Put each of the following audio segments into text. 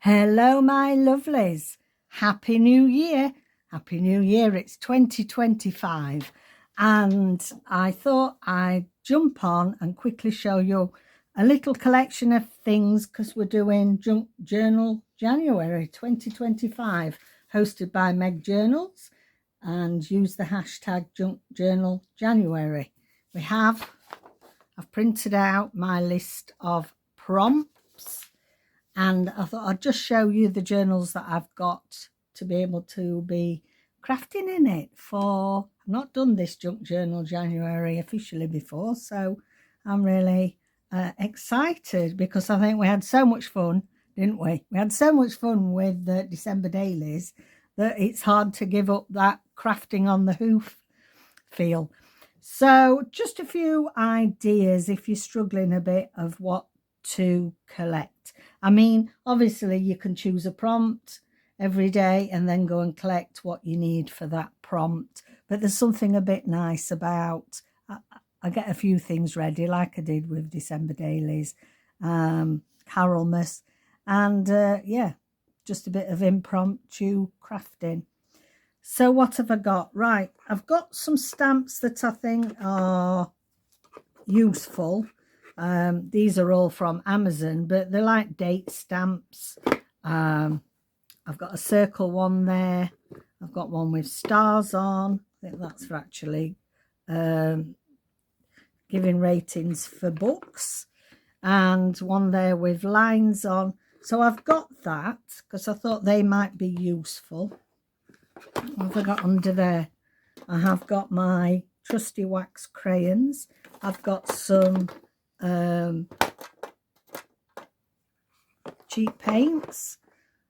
Hello, my lovelies. Happy New Year. Happy New Year. It's 2025. And I thought I'd jump on and quickly show you a little collection of things because we're doing Junk Journal January 2025, hosted by Meg Journals, and use the hashtag junkjournaljanuary. I've printed out my list of prompts, and I thought I'd just show you the journals that I've got to be able to be crafting in it for. I've not done this Junk Journal January officially before, so I'm really excited because I think we had so much fun, didn't we? We had so much fun with the December dailies that it's hard to give up that crafting on the hoof feel. So just a few ideas if you're struggling a bit of what to collect. I mean, obviously you can choose a prompt every day and then go and collect what you need for that prompt. But there's something a bit nice about, I get a few things ready like I did with December dailies, Carolmas, and yeah, just a bit of impromptu crafting. So what have I got? Right, I've got some stamps that I think are useful. These are all from Amazon, but they're like date stamps. I've got a circle one there. I've got one with stars on. I think that's for actually giving ratings for books. And one there with lines on. So I've got that because I thought they might be useful. What have I got under there? I have got my trusty wax crayons. I've got some cheap paints.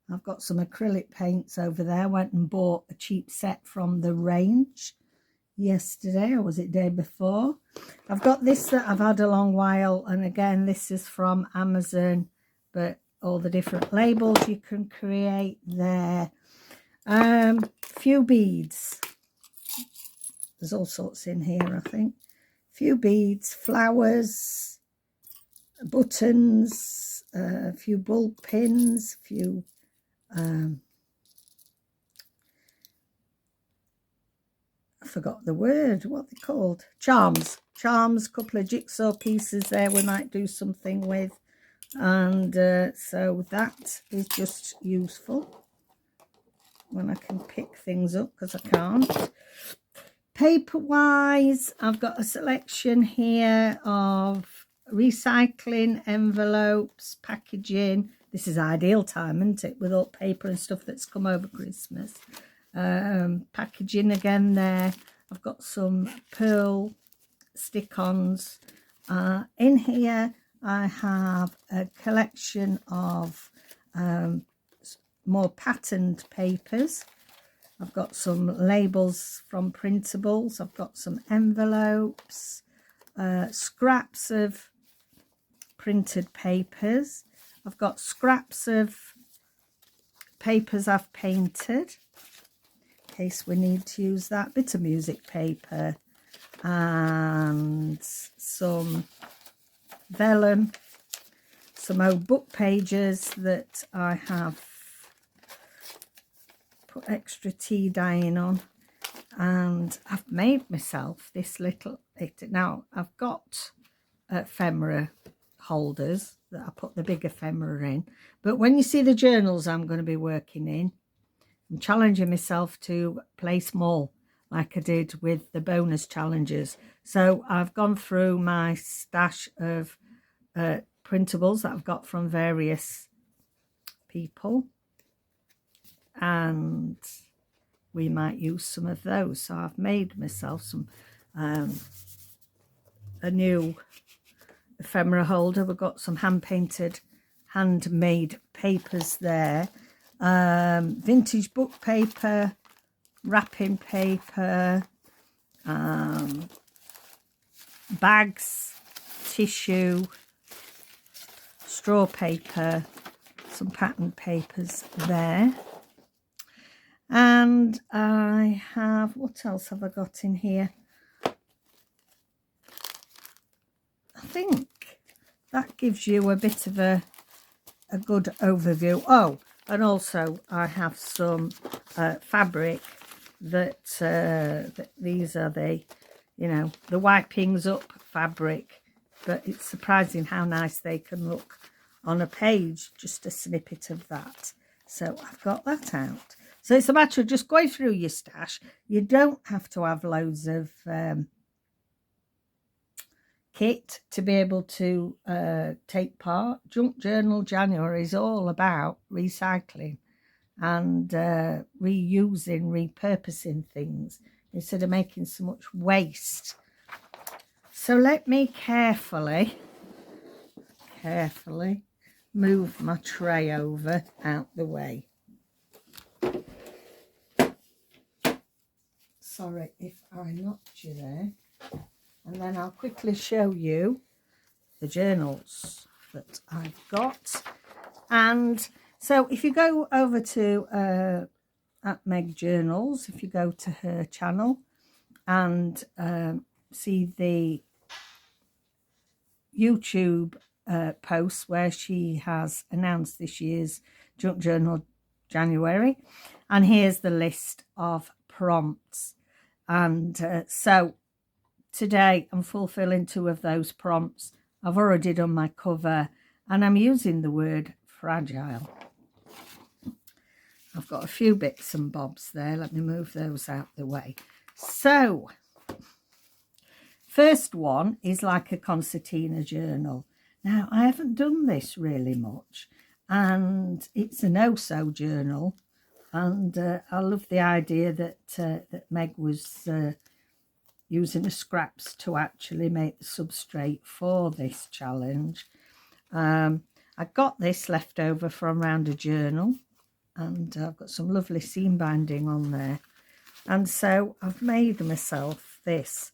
I've got some acrylic paints over there. Went and bought a cheap set from the range yesterday, or was it day before? I've got this that I've had a long while, and again this is from Amazon, but all the different labels you can create there. Few beads. There's all sorts in here, I think. Few beads, flowers, buttons, a few bulb pins, a few I forgot the word, what they're called, charms, couple of jigsaw pieces there we might do something with, and so that is just useful when I can pick things up because I can't. Paper wise, I've got a selection here of recycling, envelopes, packaging. This is ideal time, isn't it, with all paper and stuff that's come over Christmas. Packaging again there. I've got some pearl stick-ons. In here I have a collection of more patterned papers. I've got some labels from printables. I've got some envelopes, scraps of printed papers. I've got scraps of papers I've painted in case we need to use that. Bit of music paper and some vellum, some old book pages that I have put extra tea dyeing on, and I've made myself this little. Now I've got ephemera holders that I put the big ephemera in, but when you see the journals I'm going to be working in, I'm challenging myself to play small like I did with the bonus challenges. So I've gone through my stash of printables that I've got from various people, and we might use some of those. So I've made myself some a new ephemera holder. We've got some hand-painted, handmade papers there, vintage book paper, wrapping paper, bags, tissue, straw paper, some patterned papers there. And I have, what else have I got in here? I think that gives you a bit of a good overview. Oh, And also I have some fabric that these are the, you know, the wipings up fabric, but it's surprising how nice they can look on a page, just a snippet of that. So I've got that out. So it's a matter of just going through your stash. You don't have to have loads of kit to be able to take part. Junk Journal January is all about recycling and reusing, repurposing things instead of making so much waste. So let me carefully move my tray over out the way. Sorry if I knocked you there. And then I'll quickly show you the journals that I've got. And so if you go over to at Meg Journals, if you go to her channel and see the YouTube posts where she has announced this year's Junk Journal January, and here's the list of prompts. And so today I'm fulfilling 2 of those prompts. I've already done my cover and I'm using the word fragile. I've got a few bits and bobs there. Let me move those out the way. So first one is like a concertina journal. Now I haven't done this really much, and it's an oh-so journal, and I love the idea that that Meg was using the scraps to actually make the substrate for this challenge. I got this left over from round a journal, and I've got some lovely seam binding on there, and so I've made myself this.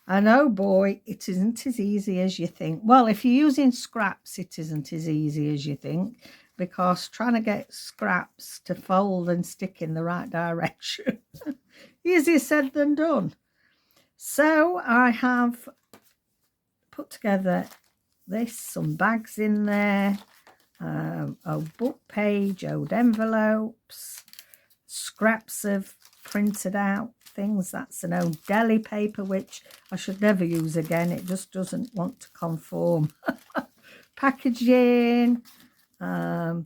And oh boy, it isn't as easy as you think. Well, if you're using scraps, it isn't as easy as you think, because trying to get scraps to fold and stick in the right direction, easier said than done. So I have put together this, some bags in there, old book page, old envelopes, scraps of printed out things. That's an old deli paper, which I should never use again. It just doesn't want to conform. Packaging, you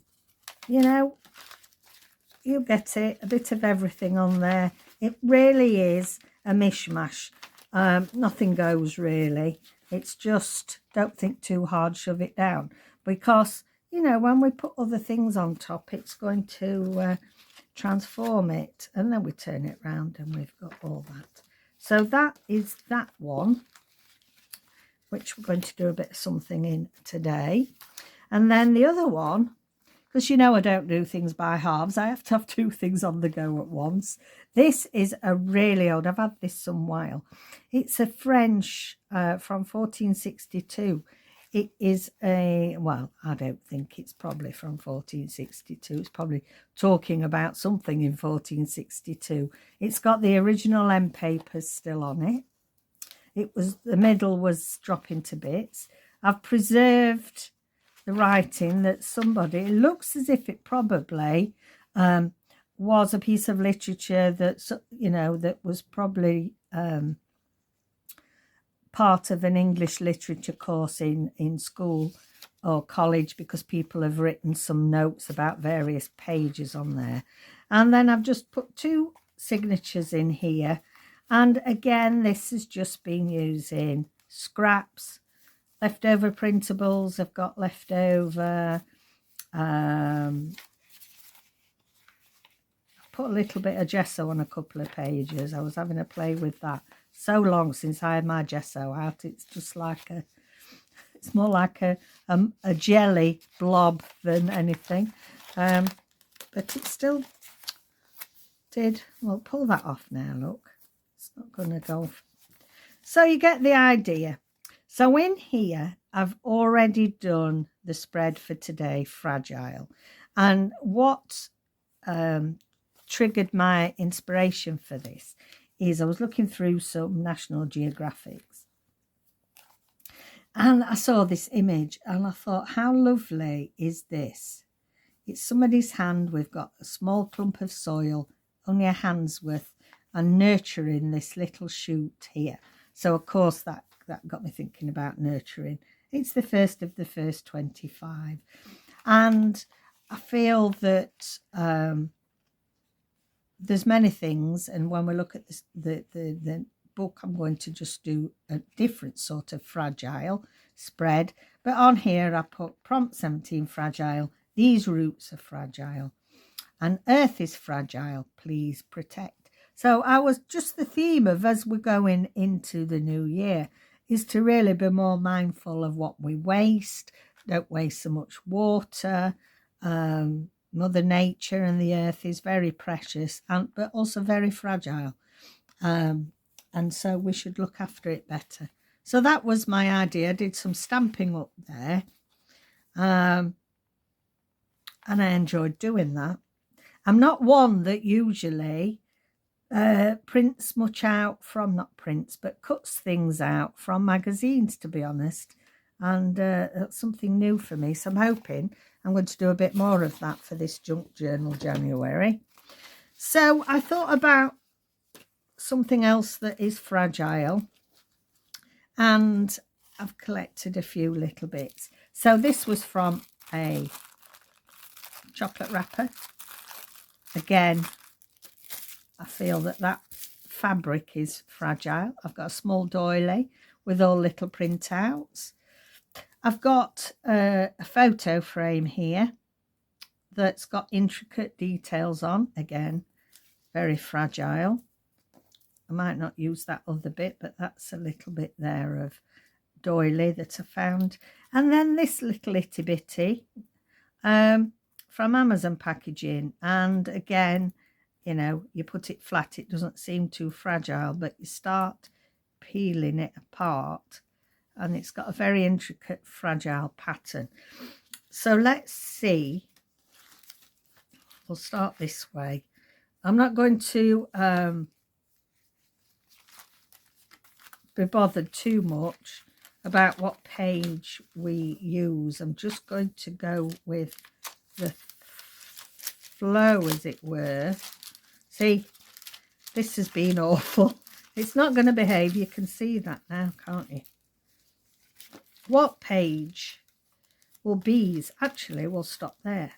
know, you get it, a bit of everything on there. It really is a mishmash. Nothing goes really. It's just, don't think too hard, shove it down, because you know, when we put other things on top, it's going to transform it, and then we turn it round and we've got all that. So that is that one, which we're going to do a bit of something in today. And then the other one, because you know I don't do things by halves, I have to have 2 things on the go at once. This is a really old, I've had this some while. It's a French from 1462. It is a, well, I don't think it's probably from 1462. It's probably talking about something in 1462. It's got the original end papers still on it. It was, the middle was dropping to bits. I've preserved the writing that somebody, it looks as if it probably was a piece of literature that, you know, that was probably part of an English literature course in school or college, because people have written some notes about various pages on there. And then I've just put 2 signatures in here, and again this has just been using scraps, leftover printables. I've got leftover, I put a little bit of gesso on a couple of pages. I was having a play with that. So long since I had my gesso out, it's just like a, it's more like a jelly blob than anything, but it still did. Well, pull that off now, look, it's not going to go. So you get the idea. So in here I've already done the spread for today, fragile, and what triggered my inspiration for this is I was looking through some National Geographics, and I saw this image and I thought, how lovely is this? It's somebody's hand. We've got a small clump of soil, only a hand's worth, and nurturing this little shoot here. So of course that got me thinking about nurturing. It's the first of the first 25, and I feel that there's many things, and when we look at this, the book, I'm going to just do a different sort of fragile spread. But on here I put prompt 17 fragile. These roots are fragile, and earth is fragile. Please protect. So I was just the theme of, as we're going into the new year, is to really be more mindful of what we waste. Don't waste so much water. Mother Nature and the earth is very precious, but also very fragile. And so we should look after it better. So that was my idea. I did some stamping up there. And I enjoyed doing that. I'm not one that usually prints much out from, not prints, but cuts things out from magazines, to be honest. And that's something new for me. So I'm hoping I'm going to do a bit more of that for this Junk Journal January. So I thought about something else that is fragile, and I've collected a few little bits. So this was from a chocolate wrapper. Again, I feel that fabric is fragile. I've got a small doily with all little printouts. I've got a photo frame here that's got intricate details on. Again, very fragile. I might not use that other bit, but that's a little bit there of doily that I found. And then this little itty bitty from Amazon packaging. And again, you know, you put it flat, it doesn't seem too fragile, but you start peeling it apart and it's got a very intricate, fragile pattern. So let's see. We'll start this way. I'm not going to be bothered too much about what page we use. I'm just going to go with the flow, as it were. See, this has been awful. It's not going to behave. You can see that now, can't you? What page? Well, bees. Actually, we'll stop there.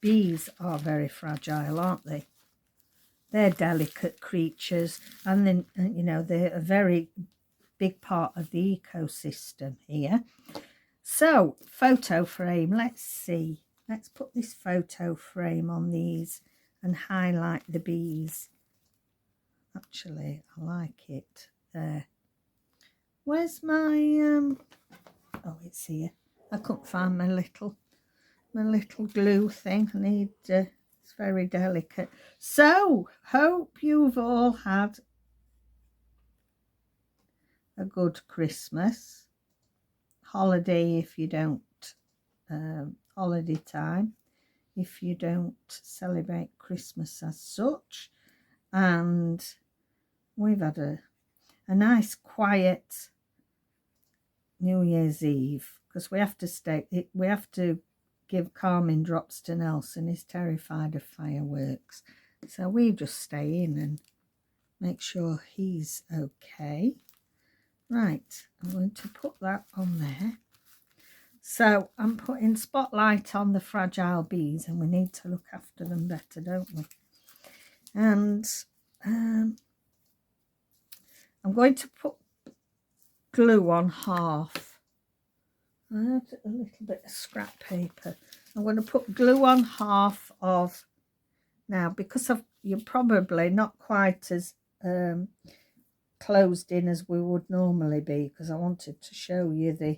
Bees are very fragile, aren't they? They're delicate creatures, and then, you know, they're a very big part of the ecosystem here. So, photo frame, let's see. Let's put this photo frame on these and highlight the bees. Actually, I like it there. Where's my, oh, it's here. I couldn't find my little glue thing. I need, it's very delicate. So, hope you've all had a good Christmas. Holiday if you don't, holiday time if you don't celebrate Christmas as such. And we've had a nice quiet New Year's Eve, because we have to give Carmen drops to Nelson. He's terrified of fireworks, so we just stay in and make sure he's okay. Right, I'm going to put that on there. So I'm putting spotlight on the fragile bees, and we need to look after them better, don't we? And I'm going to put glue on half. I had a little bit of scrap paper. I'm going to put glue on half of, now because you're probably not quite as closed in as we would normally be, because I wanted to show you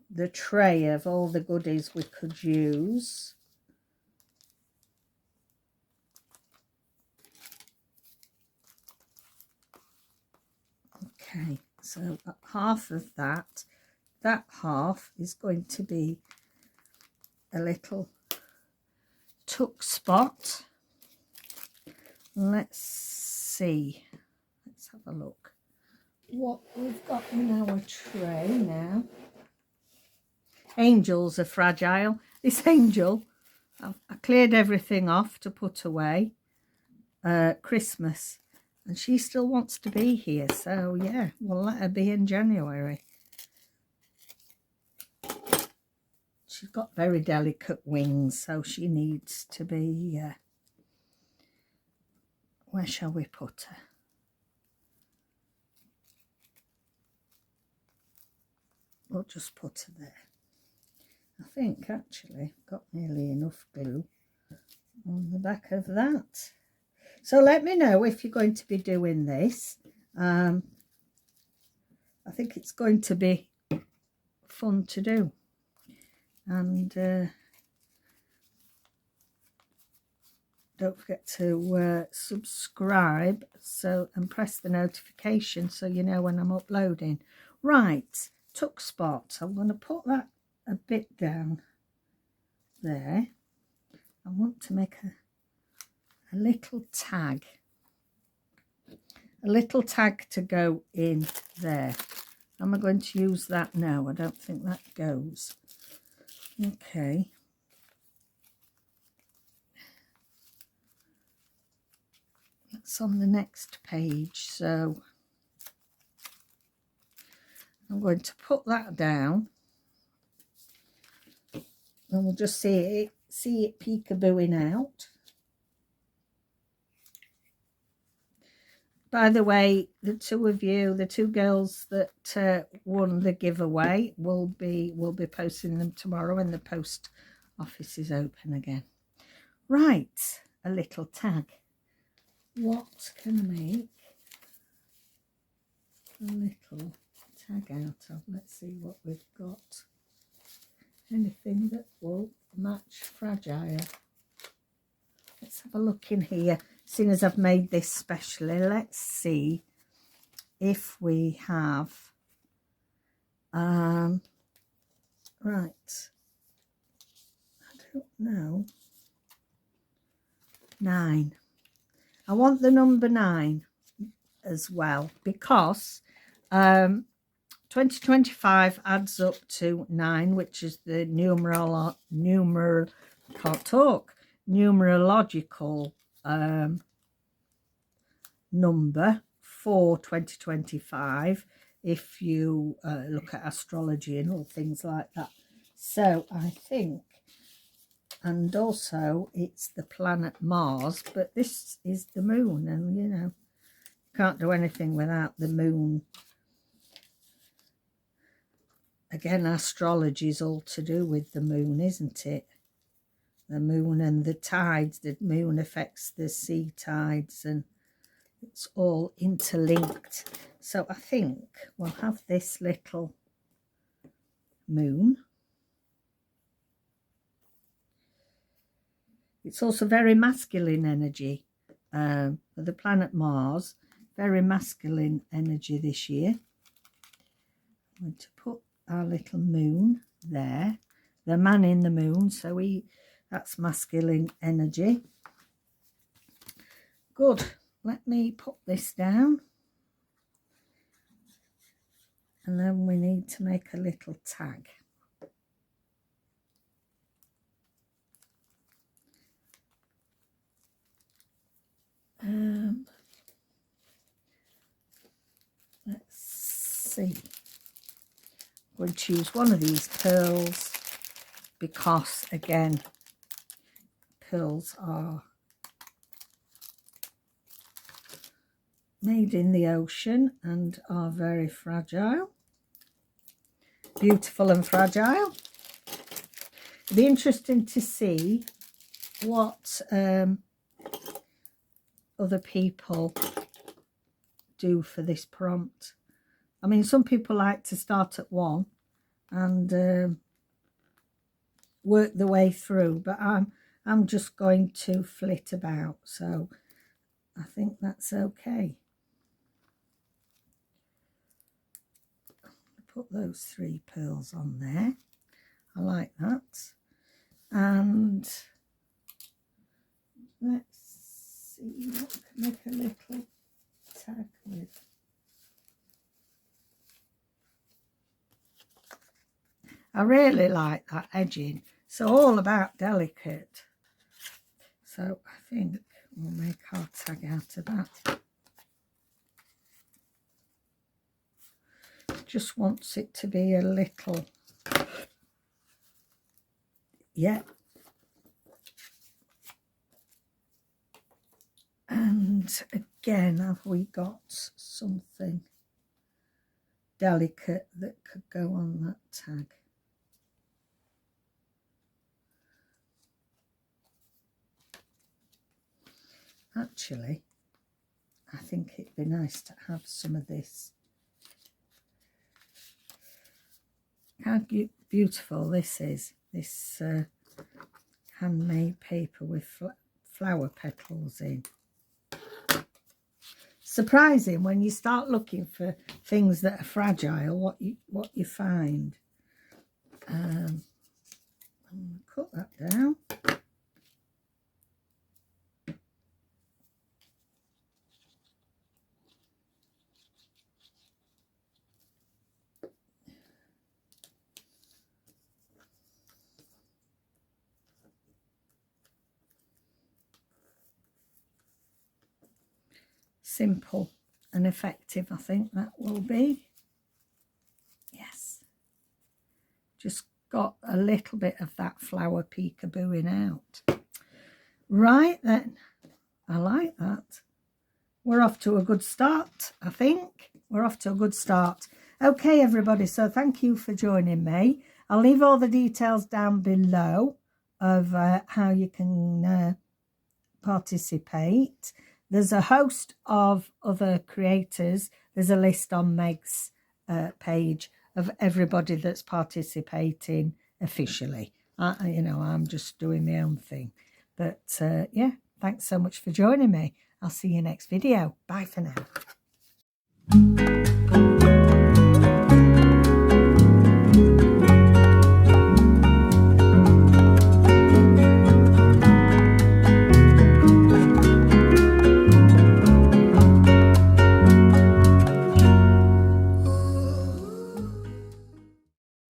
the tray of all the goodies we could use. Okay, so half of that half is going to be a little tuck spot. Let's see, let's have a look what we've got in our tray now. angels are fragile. This angel, I cleared everything off to put away Christmas, and she still wants to be here. So yeah, we'll let her be in January. She's got very delicate wings, so she needs to be, where shall we put her? We'll just put her there. I think actually I've got nearly enough glue on the back of that. So let me know if you're going to be doing this. I think it's going to be fun to do. And don't forget to subscribe and press the notification so you know when I'm uploading. Right, tuck spot. I'm going to put that a bit down there. I want to make a little tag. A little tag to go in there. Am I going to use that? No, I don't think that goes. Okay. That's on the next page, so I'm going to put that down, and we'll just see it peekabooing out. By the way, the two girls that won the giveaway, will be posting them tomorrow when the post office is open again. Right, a little tag. What can I make a little tag out of? Let's see what we've got. Anything that will match fragile. Let's have a look in here. Seeing as I've made this specially, let's see if we have right, I don't know, 9. I want the number 9 as well, because 2025 adds up to 9, which is the numerological number for 2025 if you look at astrology and all things like that. So I think, and also it's the planet Mars, but this is the moon, and you know, can't do anything without the moon. Again, astrology is all to do with the moon, isn't it? The moon and the tides. The moon affects the sea tides, and it's all interlinked. So I think we'll have this little moon. It's also very masculine energy. For the planet Mars, very masculine energy this year. I'm going to put our little moon there. The man in the moon, so that's masculine energy. Good. Let me put this down. And then we need to make a little tag. Let's see. I'm going to use one of these pearls because, again, pearls are made in the ocean and are very fragile. Beautiful and fragile. It'll be interesting to see what other people do for this prompt. I mean, some people like to start at 1 and work the way through, but I'm just going to flit about, so I think that's okay. Put those 3 pearls on there. I like that. And let's see what I can make a little tag with. I really like that edging. So all about delicate. So I think we'll make our tag out of that. Just wants it to be a little, yeah. And again, have we got something delicate that could go on that tag? Actually, I think it'd be nice to have some of this. How beautiful this is, this handmade paper with flower petals in. Surprising when you start looking for things that are fragile, what you find. I'm going to cut that down. Simple and effective, I think that will be. Yes. Just got a little bit of that flower peekabooing out. Right then, I like that. We're off to a good start, I think. We're off to a good start. Okay, everybody, so thank you for joining me. I'll leave all the details down below of how you can participate. There's a host of other creators. There's a list on Meg's page of everybody that's participating officially. You know, I'm just doing my own thing. But yeah, thanks so much for joining me. I'll see you next video. Bye for now.